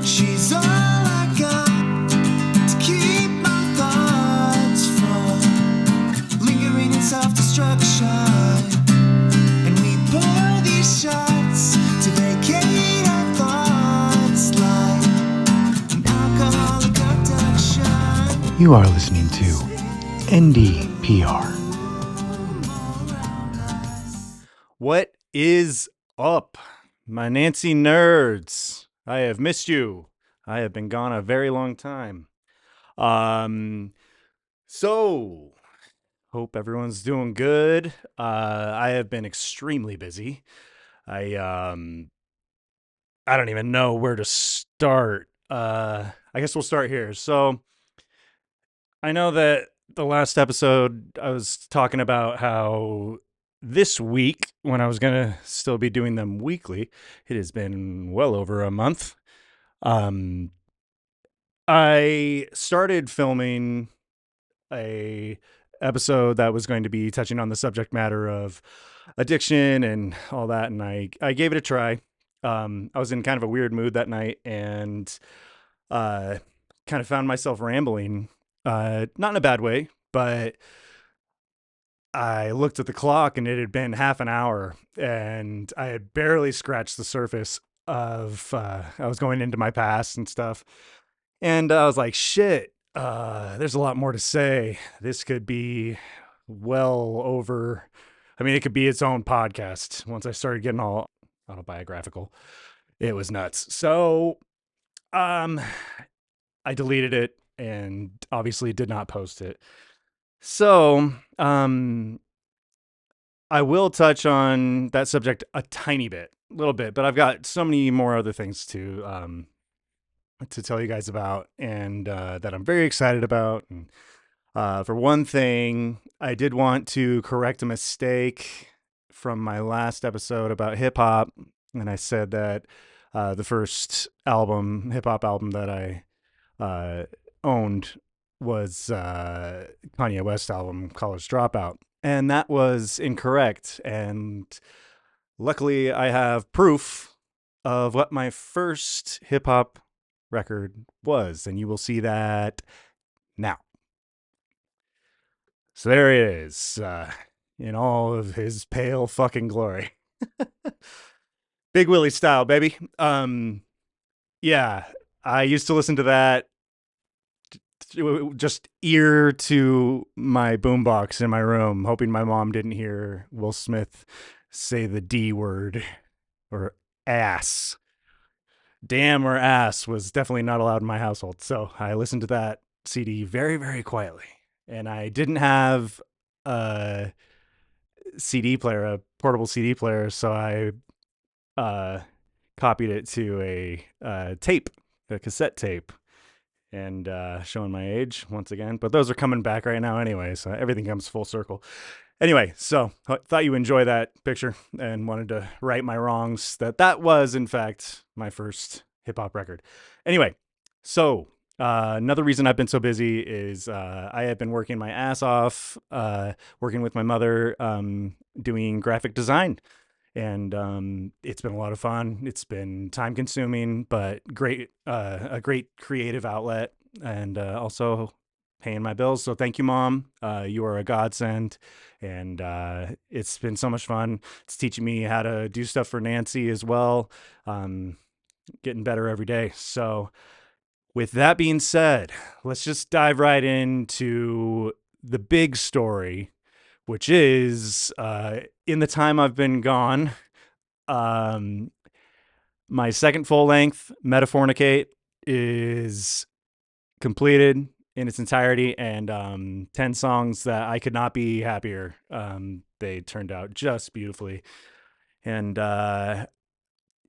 She's all I got to keep my thoughts from lingering in self-destruction. And we pour these shots to vacate our thoughts like an alcoholic abduction. You are listening to NDPR. What is up, my Nancy nerds? I have missed you. I have been gone a very long time. So hope everyone's doing good. I have been extremely busy. I don't even know where to start. I guess we'll start here. So I know that the last episode I was talking about how this week, when I was going to still be doing them weekly, it has been well over a month. I started filming a episode that was going to be touching on the subject matter of addiction and all that, and I gave it a try. I was in kind of a weird mood that night, and kind of found myself rambling, not in a bad way, but I looked at the clock and it had been half an hour, and I had barely scratched the surface of I was going into my past and stuff. And I was like, shit, there's a lot more to say. This could be well over, I mean, it could be its own podcast. Once I started getting all autobiographical, it was nuts. So I deleted it and obviously did not post it. So I will touch on that subject a tiny bit, a little bit, but I've got so many more other things to tell you guys about, and that I'm very excited about. And for one thing, I did want to correct a mistake from my last episode about hip hop, and I said that the first hip hop album that I owned was Kanye West album, College Dropout, and that was incorrect. And luckily, I have proof of what my first hip hop record was, and you will see that now. So there it is, in all of his pale fucking glory. Big Willie style, baby. Yeah, I used to listen to that just ear to my boombox in my room, hoping my mom didn't hear Will Smith say the D word, or ass. Damn or ass was definitely not allowed in my household. So I listened to that CD very, very quietly. And I didn't have a CD player, a portable CD player. So I copied it to a tape, a cassette tape. And showing my age once again. But those are coming back right now anyway. So everything comes full circle. Anyway, so I thought you enjoy that picture and wanted to right my wrongs, that was, in fact, my first hip hop record. Anyway, so another reason I've been so busy is I have been working my ass off, working with my mother, doing graphic design. And it's been a lot of fun. It's been time consuming, but a great creative outlet, and also paying my bills. So thank you, Mom. You are a godsend, and it's been so much fun. It's teaching me how to do stuff for Nancy as well. Getting better every day. So with that being said, let's just dive right into the big story, which is in the time I've been gone, my second full length, Metafornicate, is completed in its entirety, and 10 songs that I could not be happier. They turned out just beautifully. And it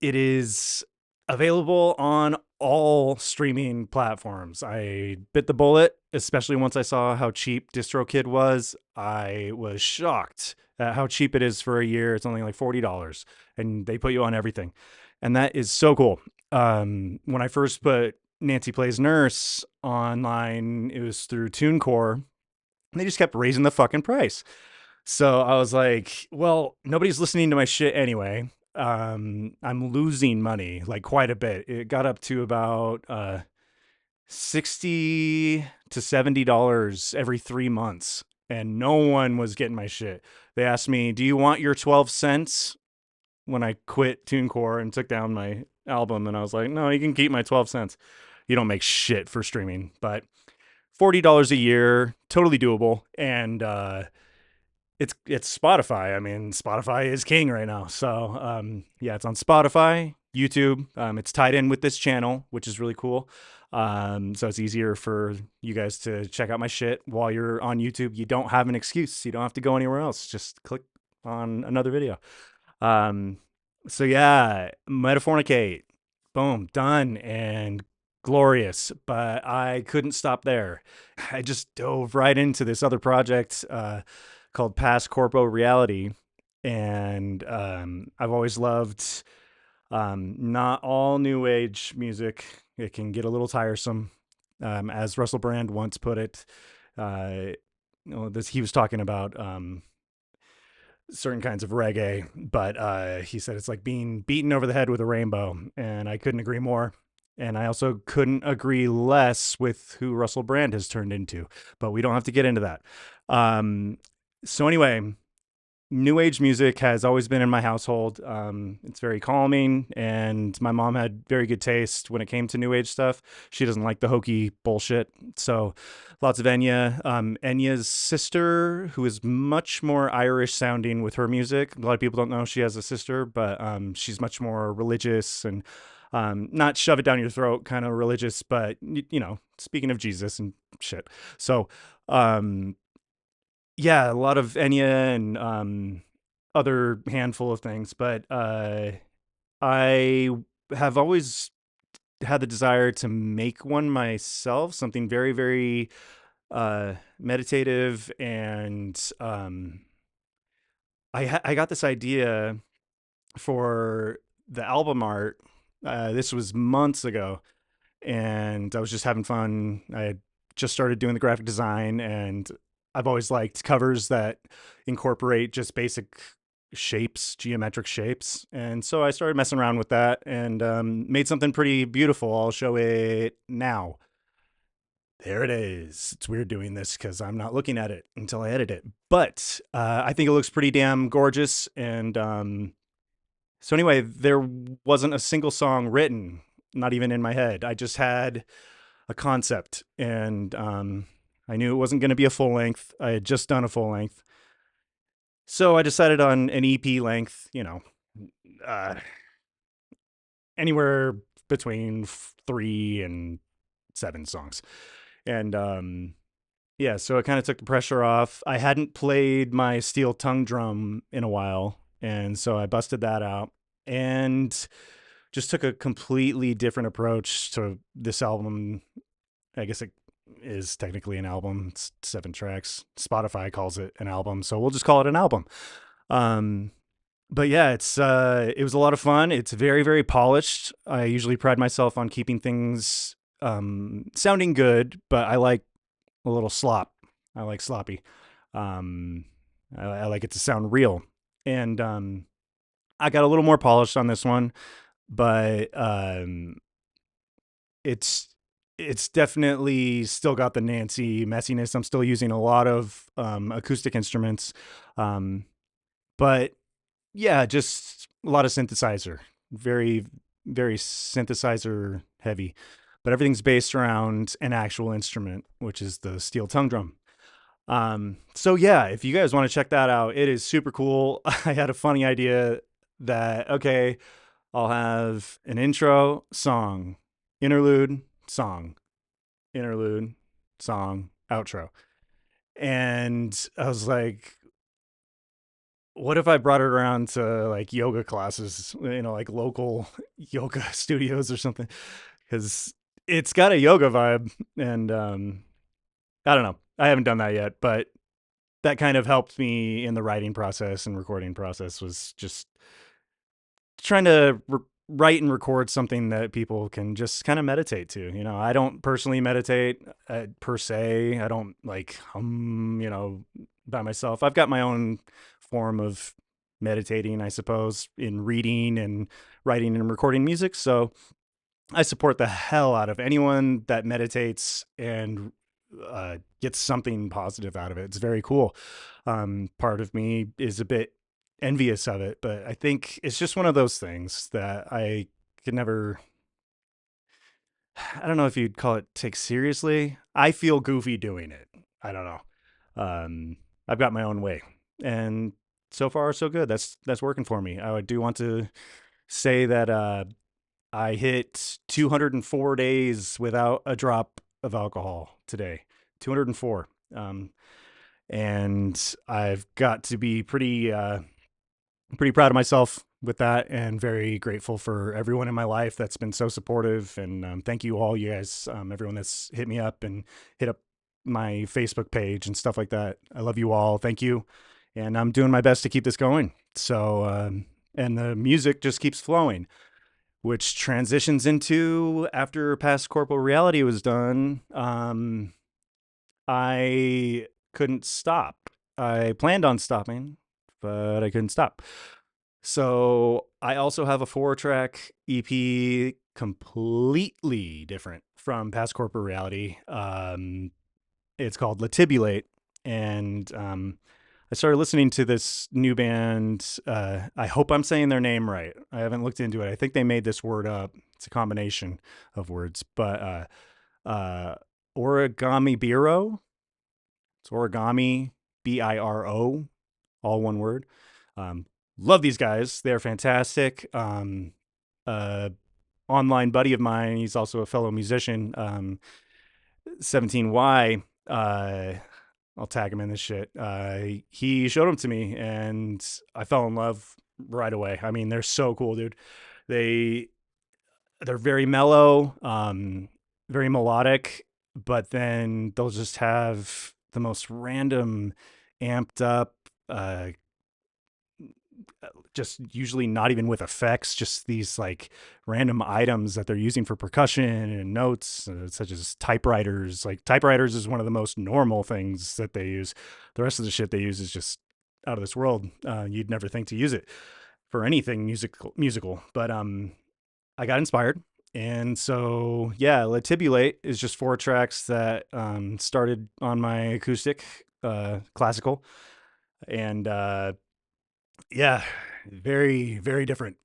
is available on all streaming platforms. I bit the bullet, especially once I saw how cheap DistroKid was. I was shocked at how cheap it is for a year. It's only like $40, and they put you on everything. And that is so cool. When I first put Nancy Plays Nurse online, it was through TuneCore, and they just kept raising the fucking price. So I was like, well, nobody's listening to my shit anyway. I'm losing money, like quite a bit. It got up to about 60 to $70 every 3 months, and no one was getting my shit. They asked me, "Do you want your 12 cents?" when I quit TuneCore and took down my album, and I was like, "No, you can keep my 12 cents. You don't make shit for streaming." But $40 a year, totally doable, and it's Spotify. I mean, Spotify is king right now. So yeah, it's on Spotify, YouTube. It's tied in with this channel, which is really cool. So it's easier for you guys to check out my shit while you're on YouTube. You don't have an excuse. You don't have to go anywhere else. Just click on another video. Um, so yeah, Metafornicate, boom, done and glorious. But I couldn't stop there. I just dove right into this other project called Past Corpo Reality, and I've always loved not all new age music. It can get a little tiresome, as Russell Brand once put it. He was talking about certain kinds of reggae, but he said it's like being beaten over the head with a rainbow, and I couldn't agree more. And I also couldn't agree less with who Russell Brand has turned into, but we don't have to get into that. So anyway, new age music has always been in my household. It's very calming, and my mom had very good taste when it came to new age stuff. She doesn't like the hokey bullshit. So lots of Enya. Enya's sister, who is much more Irish sounding with her music. A lot of people don't know she has a sister, but she's much more religious and not shove it down your throat kind of religious, but, speaking of Jesus and shit. So, yeah, a lot of Enya and other handful of things, but I have always had the desire to make one myself, something very, very meditative, and I got this idea for the album art. This was months ago, and I was just having fun. I had just started doing the graphic design, and I've always liked covers that incorporate just basic shapes, geometric shapes. And so I started messing around with that and made something pretty beautiful. I'll show it now. There it is. It's weird doing this because I'm not looking at it until I edit it. But I think it looks pretty damn gorgeous. And so, anyway, there wasn't a single song written, not even in my head. I just had a concept, and I knew it wasn't going to be a full length. I had just done a full length. So I decided on an EP length, uh, anywhere between 3 and 7 songs. And yeah, so it kind of took the pressure off. I hadn't played my steel tongue drum in a while, and so I busted that out and just took a completely different approach to this album. I guess it is technically an album. It's 7 tracks. Spotify calls it an album, so we'll just call it an album. But yeah, it was a lot of fun. It's very, very polished. I usually pride myself on keeping things sounding good, but I like a little slop. I like sloppy. I like it to sound real. And I got a little more polished on this one, but it's it's definitely still got the Nancy messiness. I'm still using a lot of acoustic instruments, but yeah, just a lot of synthesizer, very, very synthesizer heavy. But everything's based around an actual instrument, which is the steel tongue drum. So yeah, if you guys want to check that out, it is super cool. I had a funny idea that, okay, I'll have an intro, song, interlude, song, interlude, song, outro. And I was like, what if I brought it around to like yoga classes, like local yoga studios or something? Because it's got a yoga vibe. And I don't know. I haven't done that yet, but that kind of helped me in the writing process and recording process, was just trying to write and record something that people can just kind of meditate to. I don't personally meditate per se. I don't like by myself. I've got my own form of meditating, I suppose, in reading and writing and recording music. So I support the hell out of anyone that meditates and gets something positive out of it. It's very cool. Part of me is a bit envious of it, but I think it's just one of those things that I could never, I don't know if you'd call it take seriously. I feel goofy doing it. I don't know. Um, I've got my own way, and so far so good. That's working for me. I do want to say that I hit 204 days without a drop of alcohol today. 204. And I've got to be pretty proud of myself with that, and very grateful for everyone in my life that's been so supportive. And thank you all, you guys, everyone that's hit me up and hit up my Facebook page and stuff like that. I love you all. Thank you. And I'm doing my best to keep this going. So, and the music just keeps flowing, which transitions into after Past Corporal Reality was done. I couldn't stop. I planned on stopping, but I couldn't stop. So I also have a 4-track EP, completely different from Past Corporate Reality. It's called Latibulate, and I started listening to this new band. I hope I'm saying their name right. I haven't looked into it. I think they made this word up. It's a combination of words, but Origami Biro. It's Origami Biro, all one word. Um, Love these guys. They're fantastic. Online buddy of mine, he's also a fellow musician, 17Y. I'll tag him in this shit. He showed them to me, and I fell in love right away. I mean, they're so cool, dude. They they're very mellow, very melodic, but then they'll just have the most random, amped up, just usually not even with effects, just these like random items that they're using for percussion and notes, such as typewriters. Like typewriters is one of the most normal things that they use. The rest of the shit they use is just out of this world. You'd never think to use it for anything musical. But I got inspired. And so, yeah, Latibulate is just 4 tracks that started on my acoustic, classical. And yeah, very, very different.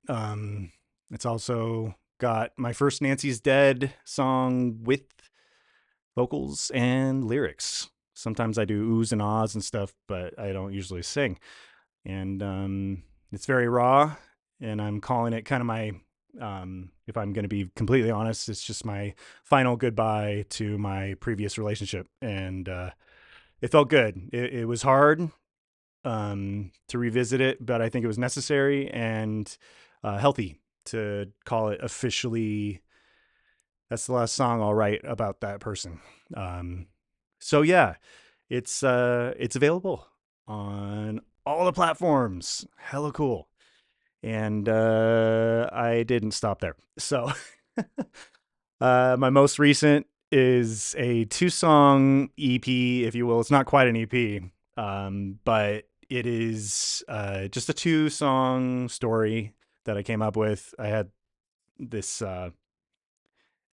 It's also got my first Nancy's Dead song with vocals and lyrics. Sometimes I do oohs and ahs and stuff, but I don't usually sing. And it's very raw, and I'm calling it kind of my, if I'm going to be completely honest, it's just my final goodbye to my previous relationship. And it felt good. It was hard to revisit it, but I think it was necessary and healthy to call it officially. That's the last song I'll write about that person. So yeah, it's available on all the platforms. Hella cool. And I didn't stop there. So my most recent is a 2-song EP, if you will. It's not quite an EP, but it is just a 2-song story that I came up with. I had this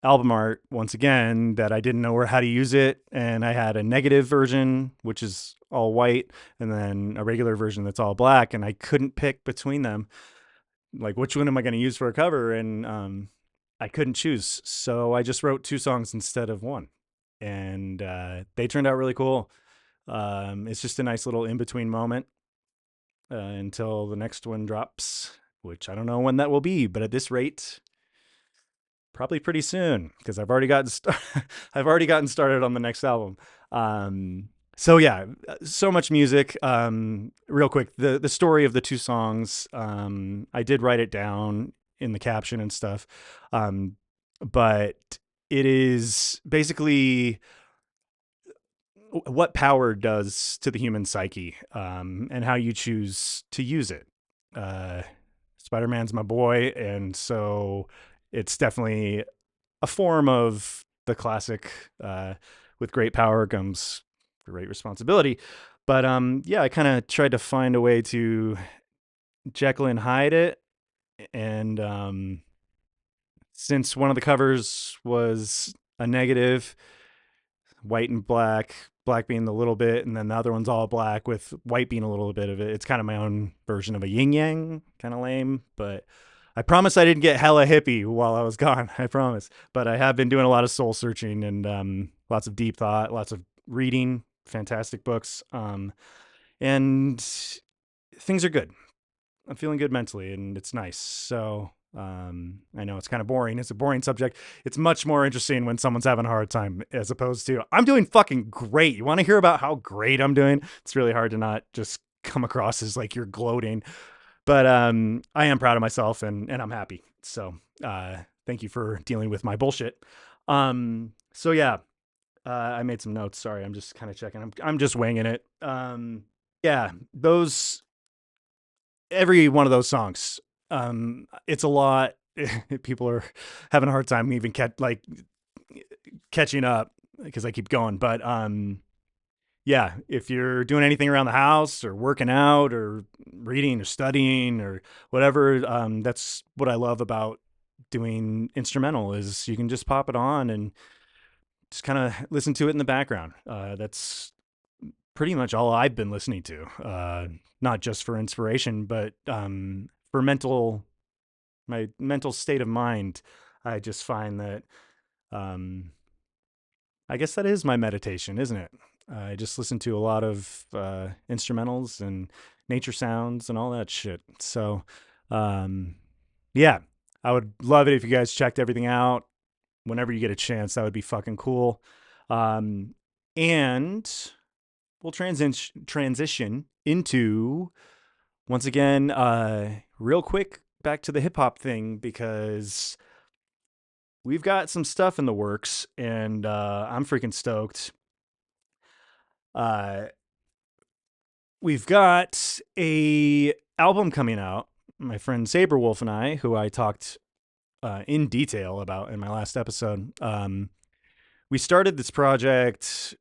album art once again that I didn't know how to use it, and I had a negative version, which is all white, and then a regular version that's all black, and I couldn't pick between them. Like, which one am I going to use for a cover? And I couldn't choose, so I just wrote 2 songs instead of 1, and they turned out really cool. It's just a nice little in-between moment until the next one drops, which I don't know when that will be, but at this rate, probably pretty soon, because I've already gotten I've already gotten started on the next album. So yeah, so much music. Real quick, the story of the 2 songs. I did write it down in the caption and stuff, but it is basically what power does to the human psyche, and how you choose to use it. Spider-Man's my boy, and so it's definitely a form of the classic, with great power comes great responsibility. But yeah, I kind of tried to find a way to Jekyll and Hyde it, and since one of the covers was a negative, white and black, black being the little bit, and then the other one's all black with white being a little bit of it. It's kind of my own version of a yin yang, kind of lame, but I promise I didn't get hella hippie while I was gone. I promise. But I have been doing a lot of soul searching and lots of deep thought, lots of reading, fantastic books, and things are good. I'm feeling good mentally, and it's nice. So I know it's kind of boring. It's a boring subject. It's much more interesting when someone's having a hard time, as opposed to I'm doing fucking great. You want to hear about how great I'm doing? It's really hard to not just come across as like you're gloating. But I am proud of myself, and I'm happy. So thank you for dealing with my bullshit. So yeah, I made some notes. Sorry, I'm just kind of checking. I'm just winging it. Yeah, those every one of those songs. It's a lot. People are having a hard time even catching up because I keep going. But yeah, if you're doing anything around the house or working out or reading or studying or whatever, that's what I love about doing instrumental is you can just pop it on and just kind of listen to it in the background. That's pretty much all I've been listening to, not just for inspiration, but for my mental state of mind. I just find that um, I guess that is my meditation, isn't it? I just listen to a lot of instrumentals and nature sounds and all that shit. So, um, yeah, I would love it if you guys checked everything out whenever you get a chance. That would be fucking cool. Um, and we'll transition into once again, real quick back to the hip hop thing because we've got some stuff in the works, and I'm freaking stoked. Uh, we've got a album coming out. My friend Saberwolf and I, who I talked in detail about in my last episode, we started this project,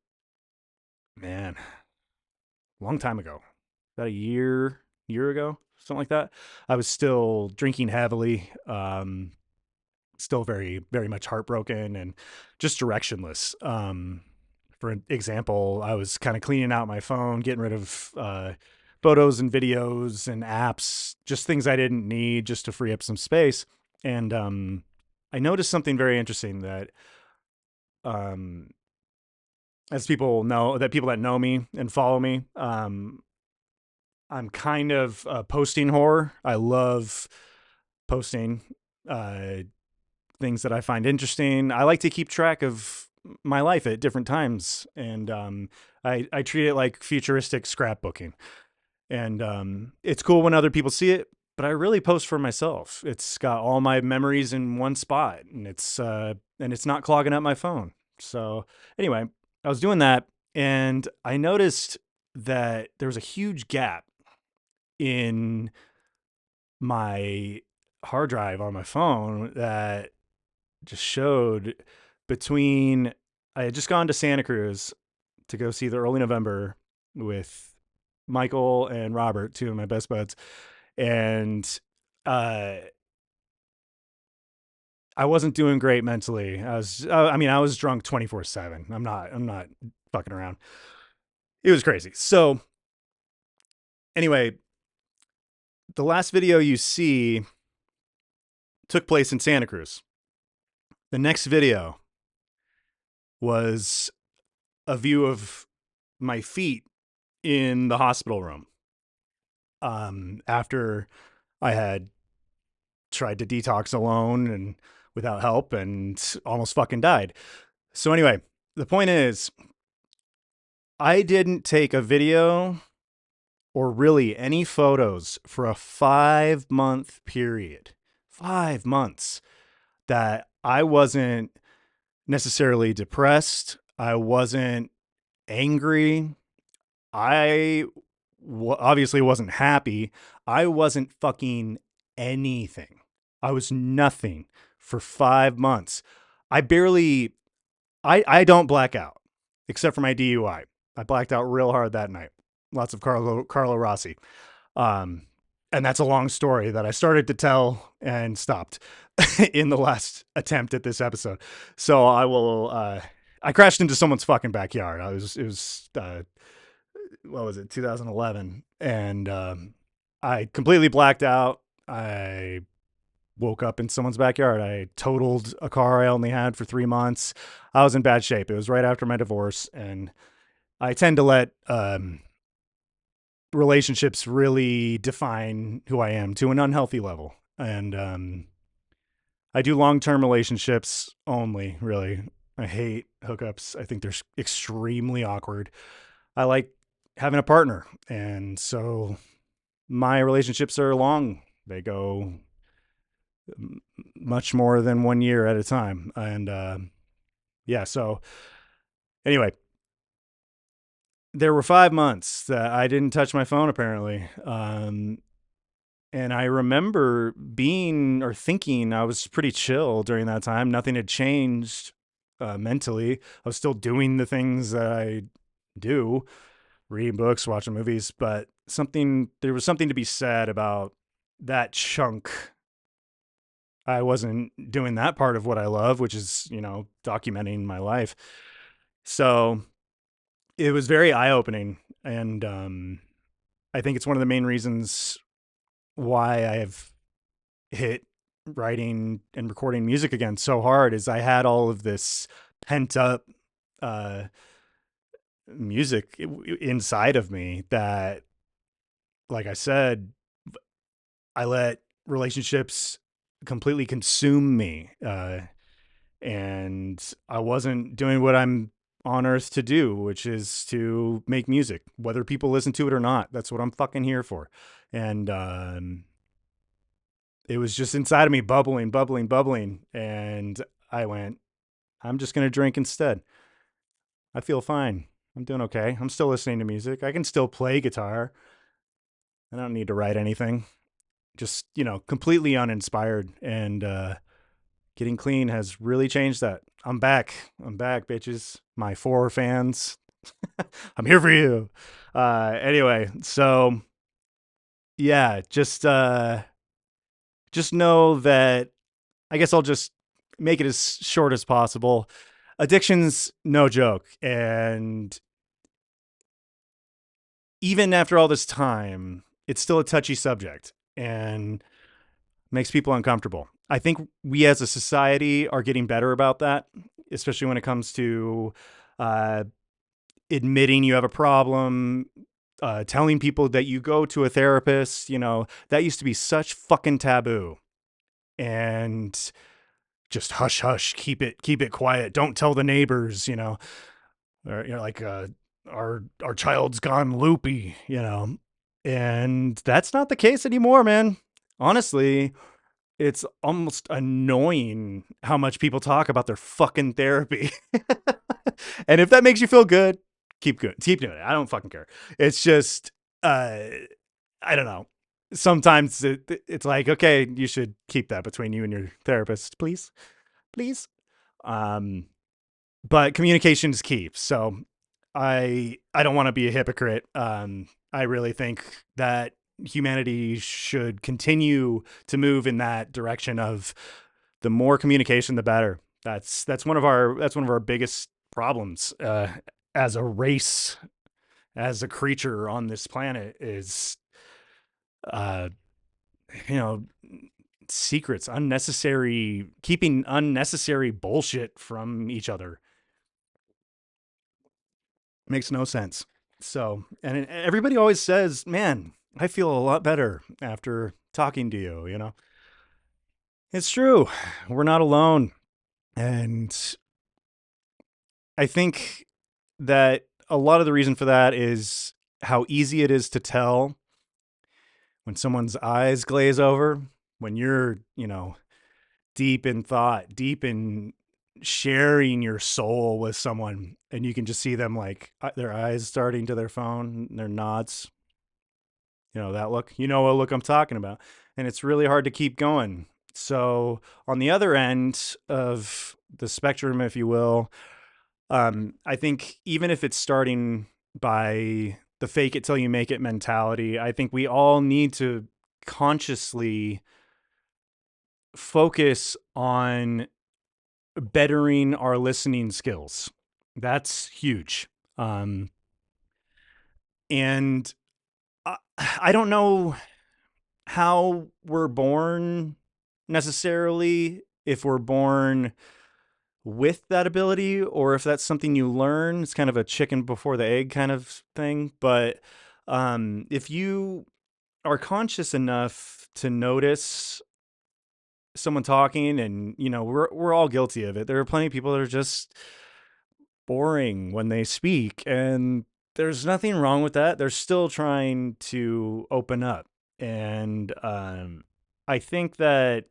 man, a long time ago, about a year ago, something like that. I was still drinking heavily, still very, very much heartbroken and just directionless. For example, I was kind of cleaning out my phone, getting rid of photos and videos and apps, just things I didn't need just to free up some space. And I noticed something very interesting that, um, as people know, that people that know me and follow me, I'm kind of a posting whore. I love posting uh, things that I find interesting. I like to keep track of my life at different times, and I treat it like futuristic scrapbooking. And it's cool when other people see it, but I really post for myself. It's got all my memories in one spot, and it's not clogging up my phone. So anyway, I was doing that, and I noticed that there was a huge gap in my hard drive on my phone that just showed between I had just gone to Santa Cruz to go see the early November with Michael and Robert, two of my best buds, and uh, I wasn't doing great mentally. I was drunk 24/7. I'm not fucking around. It was crazy. So anyway, the last video you see took place in Santa Cruz. The next video was a view of my feet in the hospital room. After I had tried to detox alone and without help and almost fucking died. So anyway, the point is I didn't take a video or really any photos for a 5-month period. 5 months that I wasn't necessarily depressed. I wasn't angry. Obviously wasn't happy. I wasn't fucking anything. I was nothing for 5 months. I barely, I don't black out except for my DUI. I blacked out real hard that night. Lots of Carlo Rossi. Um, And that's a long story that I started to tell and stopped in the last attempt at this episode. So I will. I crashed into someone's fucking backyard. It was what was it, 2011, and I completely blacked out. I woke up in someone's backyard. I totaled a car I only had for 3 months. I was in bad shape. It was right after my divorce, and I tend to let relationships really define who I am to an unhealthy level. And I do long-term relationships only, really. I hate hookups. I think they're extremely awkward. I like having a partner. And so my relationships are long. They go much more than 1 year at a time. And yeah, so anyway, there were 5 months that I didn't touch my phone apparently. And I remember being or thinking I was pretty chill during that time. Nothing had changed mentally. I was still doing the things that I do, reading books, watching movies, but there was something to be said about that chunk. I wasn't doing that part of what I love, which is, documenting my life. So it was very eye opening. And I think it's one of the main reasons why I have hit writing and recording music again so hard is I had all of this pent up uh, music inside of me that, like I said, I let relationships completely consume me. And I wasn't doing what I'm on earth to do, which is to make music, whether people listen to it or not. That's what I'm fucking here for. And it was just inside of me bubbling, bubbling, bubbling. And I went, I'm just going to drink instead. I feel fine. I'm doing okay. I'm still listening to music. I can still play guitar. I don't need to write anything. Just, completely uninspired. And getting clean has really changed that. I'm back. I'm back, bitches. My 4 fans. I'm here for you. Anyway, so yeah, just know that I guess I'll just make it as short as possible. Addiction's no joke. And even after all this time, it's still a touchy subject and makes people uncomfortable. I think we as a society are getting better about that, especially when it comes to uh, admitting you have a problem, telling people that you go to a therapist. That used to be such fucking taboo. And just hush hush, keep it quiet, don't tell the neighbors, or like our child's gone loopy, and that's not the case anymore, man. Honestly, it's almost annoying how much people talk about their fucking therapy. And if that makes you feel good, keep doing it. I don't fucking care. It's just I don't know. Sometimes it's like, okay, you should keep that between you and your therapist, please. Please. Um but communication is key. So I don't want to be a hypocrite. I really think that humanity should continue to move in that direction of the more communication, the better. That's one of our biggest problems as a race, as a creature on this planet is, uh, you know, secrets, keeping unnecessary bullshit from each other. Makes no sense. So, and everybody always says, man, I feel a lot better after talking to you, It's true. We're not alone. And I think that a lot of the reason for that is how easy it is to tell when someone's eyes glaze over, when you're, deep in thought, deep in sharing your soul with someone, and you can just see them like their eyes starting to their phone, their nods, that look, what look I'm talking about. And it's really hard to keep going. So on the other end of the spectrum, if you will, I think even if it's starting by the fake it till you make it mentality, I think we all need to consciously focus on bettering our listening skills. That's huge. And I don't know how we're born necessarily, if we're born with that ability or if that's something you learn. It's kind of a chicken before the egg kind of thing. But if you are conscious enough to notice someone talking, and we're all guilty of it. There are plenty of people that are just boring when they speak, and there's nothing wrong with that. They're still trying to open up. And I think that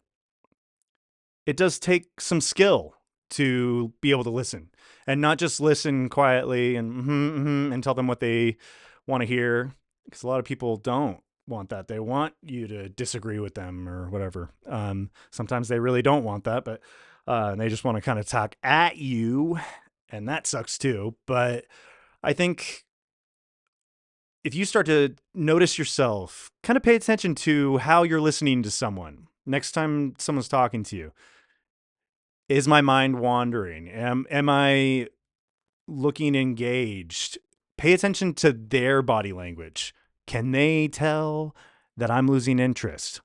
it does take some skill to be able to listen, and not just listen quietly and tell them what they want to hear, because a lot of people don't want that. They want you to disagree with them or whatever. Sometimes they really don't want that, but they just want to kind of talk at you, and that sucks too. But I think if you start to notice yourself, kind of pay attention to how you're listening to someone next time someone's talking to you. Is my mind wandering? Am I looking engaged? Pay attention to their body language. Can they tell that I'm losing interest?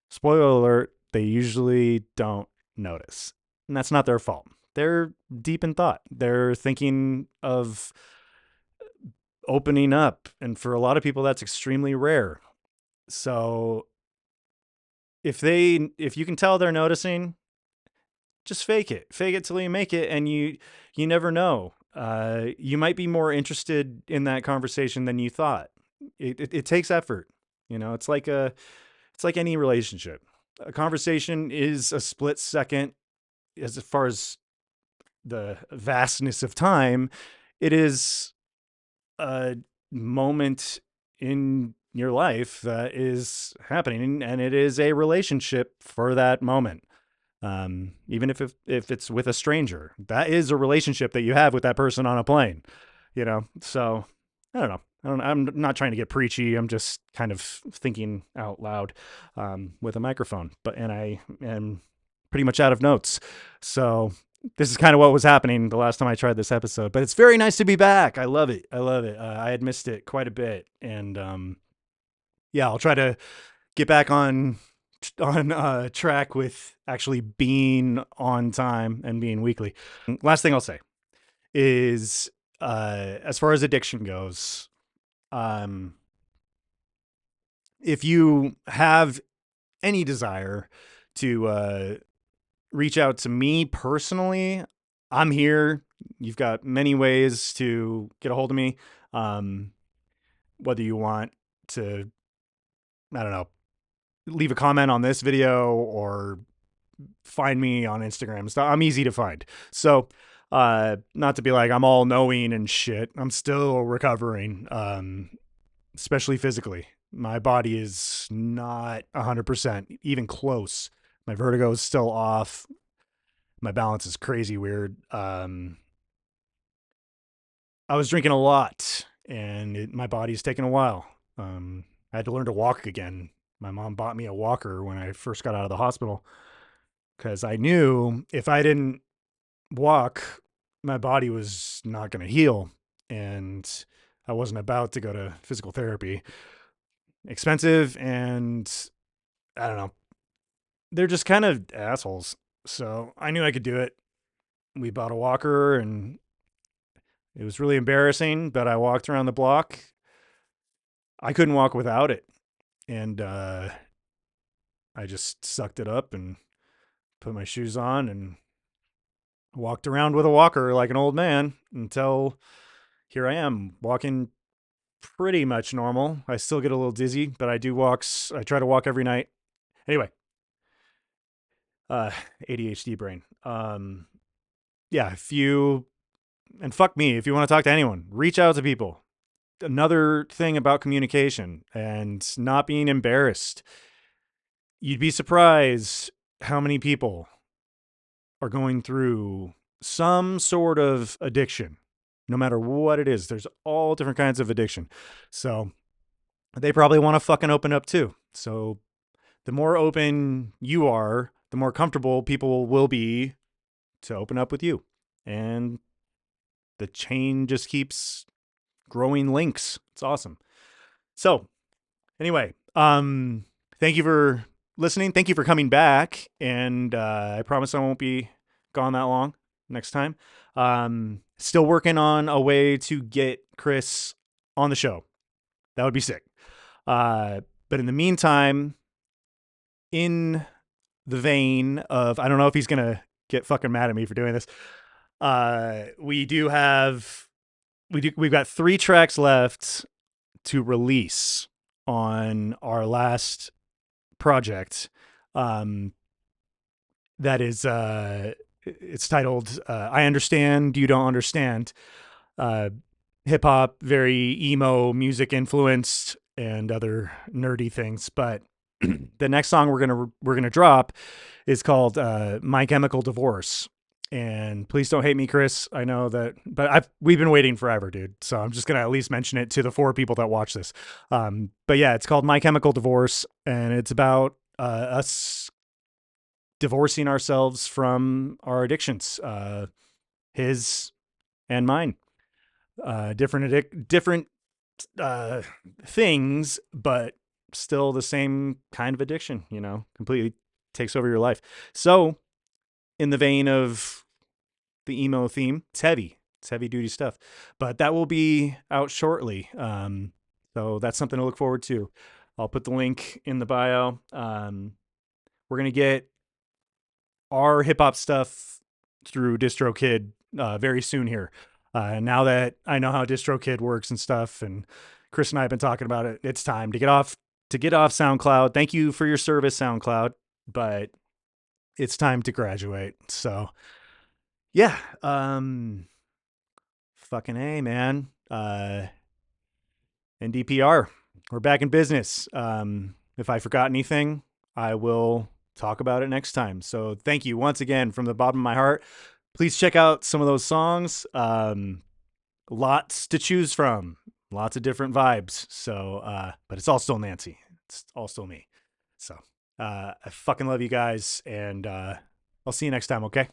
Spoiler alert, they usually don't notice. And that's not their fault. They're deep in thought. They're thinking of opening up. And for a lot of people, that's extremely rare. So if you can tell they're noticing, just fake it till you make it. And you never know. You might be more interested in that conversation than you thought. It takes effort. It's like any relationship. A conversation is a split second. As far as the vastness of time, it is a moment in your life that is happening, and it is a relationship for that moment. Even if it's with a stranger, that is a relationship that you have with that person on a plane. So I don't know. I'm not trying to get preachy. I'm just kind of thinking out loud with a microphone. And I am pretty much out of notes. So this is kind of what was happening the last time I tried this episode. But it's very nice to be back. I love it. I had missed it quite a bit, and yeah, I'll try to get back on track with actually being on time and being weekly. Last thing I'll say is, as far as addiction goes, if you have any desire to reach out to me personally, I'm here. You've got many ways to get a hold of me. Whether you want to, I don't know, leave a comment on this video or find me on Instagram stuff. I'm easy to find. So, not to be like I'm all knowing and shit. I'm still recovering, especially physically. My body is not 100%, even close. My vertigo is still off. My balance is crazy weird. I was drinking a lot, and my body's taken a while. I had to learn to walk again. My mom bought me a walker when I first got out of the hospital, because I knew if I didn't walk, my body was not going to heal. And I wasn't about to go to physical therapy. Expensive, and I don't know. They're just kind of assholes. So I knew I could do it. We bought a walker, and it was really embarrassing, but I walked around the block. I couldn't walk without it. And I just sucked it up and put my shoes on and walked around with a walker like an old man until here I am, walking pretty much normal. I still get a little dizzy, but I do walks. I try to walk every night. Anyway, ADHD brain. Yeah, and fuck me, if you want to talk to anyone, reach out to people. Another thing about communication and not being embarrassed. You'd be surprised how many people are going through some sort of addiction, no matter what it is. There's all different kinds of addiction. So they probably want to fucking open up too. So the more open you are, the more comfortable people will be to open up with you. And the chain just keeps growing links. It's awesome. So anyway, thank you for listening. Thank you for coming back. And I promise I won't be gone that long next time. Still working on a way to get Chris on the show. That would be sick. But in the meantime, in the vein of, I don't know if he's going to get fucking mad at me for doing this. We've got 3 tracks left to release on our last project. That is, it's titled I Understand You Don't Understand. Hip hop, very emo music influenced, and other nerdy things. But the next song we're gonna drop is called My Chemical Divorce. And please don't hate me, Chris. I know that, but we've been waiting forever, dude. So I'm just gonna at least mention it to the 4 people that watch this. But yeah, it's called My Chemical Divorce, and it's about us divorcing ourselves from our addictions, his and mine. Different things, but still the same kind of addiction. Completely takes over your life. So, in the vein of the emo theme, it's heavy. It's heavy duty stuff, but that will be out shortly. So that's something to look forward to. I'll put the link in the bio. We're gonna get our hip hop stuff through DistroKid very soon here. Now that I know how DistroKid works and stuff, and Chris and I have been talking about it, it's time to get off SoundCloud. Thank you for your service, SoundCloud, but it's time to graduate. So yeah, fucking A, man. NDPR, we're back in business. If I forgot anything, I will talk about it next time. So thank you once again from the bottom of my heart. Please check out some of those songs. Lots to choose from, lots of different vibes. So, but it's all still Nancy. It's all still me. So, I fucking love you guys, and I'll see you next time. Okay.